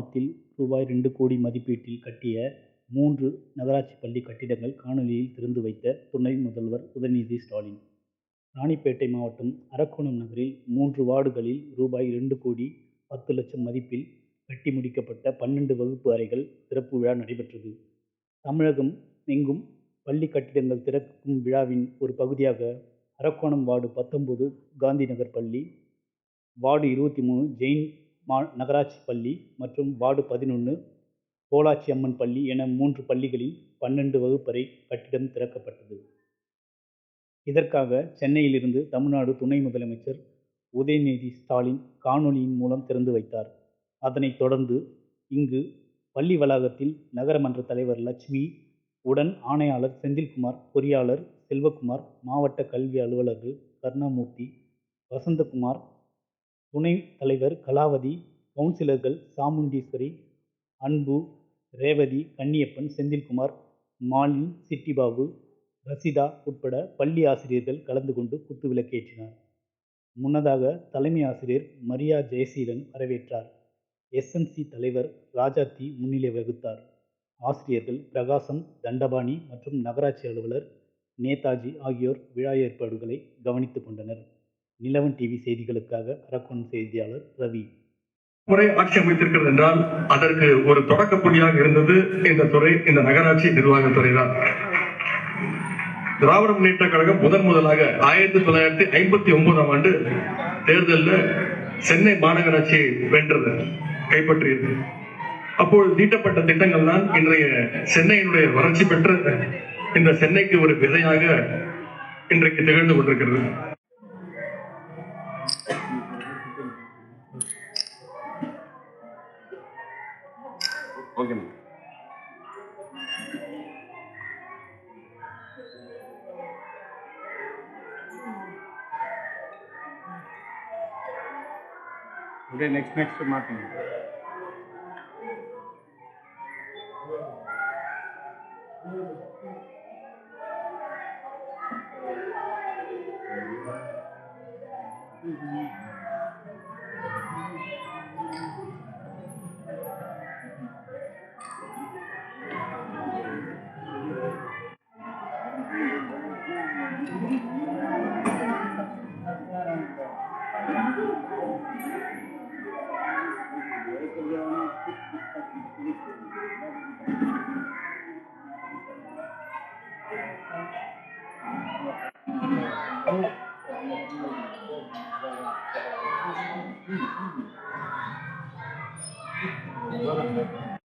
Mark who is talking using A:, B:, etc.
A: கிராமத்தில் ரூபாய் 2 கோடி மதிப்பீட்டில் கட்டிய 3 நகராட்சி பள்ளி கட்டிடங்கள் காணொலியில் திறந்து வைத்த துணை முதல்வர் உதயநிதி ஸ்டாலின். ராணிப்பேட்டை மாவட்டம் அரக்கோணம் நகரில் 3 வார்டுகளில் ரூபாய் 2 கோடி 10 லட்சம் மதிப்பில் கட்டி முடிக்கப்பட்ட 12 வகுப்பு அறைகள் திறப்பு விழா நடைபெற்றது. தமிழகம் எங்கும் பள்ளி கட்டிடங்கள் திறக்கும் விழாவின் ஒரு பகுதியாக அரக்கோணம் வார்டு 19 காந்தி நகர் பள்ளி, வார்டு 23 ஜெயின் நகராட்சி பள்ளி மற்றும் வார்டு 11 போலாச்சி அம்மன் பள்ளி என 3 பள்ளிகளில் 12 வகுப்பறை கட்டிடம் திறக்கப்பட்டது. இதற்காக சென்னையிலிருந்து தமிழ்நாடு துணை முதலமைச்சர் உதயநிதி ஸ்டாலின் காணொலியின் மூலம் திறந்து வைத்தார். அதனைத் தொடர்ந்து இங்கு பள்ளி வளாகத்தில் நகரமன்ற தலைவர் லட்சுமி உடன் ஆணையாளர் செந்தில்குமார், பொறியாளர் செல்வகுமார், மாவட்ட கல்வி அலுவலர்கள் கருணாமூர்த்தி, வசந்தகுமார், துணை தலைவர் கலாவதி, கவுன்சிலர்கள் சாமுண்டீஸ்வரி, அன்பு, ரேவதி, கன்னியப்பன், செந்தில்குமார், மாலின், சிட்டிபாபு, ரசிதா உட்பட பள்ளி ஆசிரியர்கள் கலந்து கொண்டு குத்துவிளக்கேற்றினார். முன்னதாக தலைமை ஆசிரியர் மரியா ஜெயசீலன் வரவேற்றார். SMC தலைவர் ராஜாத்தி முன்னிலை வகித்தார். ஆசிரியர்கள் பிரகாசம், தண்டபாணி மற்றும் நகராட்சி அலுவலர் நேதாஜி ஆகியோர் விழா ஏற்பாடுகளை கவனித்துக் கொண்டனர். நிலவன் டிவி செய்திகளுக்காக அரக்கோணம் செய்தியாளர் ரவி.
B: முறை ஆட்சி அமைத்திருக்கிறது என்றால் அதற்கு ஒரு தொடக்க புள்ளியாக இருந்தது இந்த நகராட்சி நிர்வாகத்துறை தான். திராவிட முன்னேற்ற கழகம் முதலாக 1959ஆம் ஆண்டு தேர்தலில் சென்னை மாநகராட்சியை வென்றது, கைப்பற்றியது. அப்போது தீட்டப்பட்ட திட்டங்கள் தான் இன்றைய சென்னையினுடைய வளர்ச்சி பெற்ற இந்த சென்னைக்கு ஒரு விதையாக இன்றைக்கு திகழ்ந்து கொண்டிருக்கிறது.
C: next மாட்டீங்க.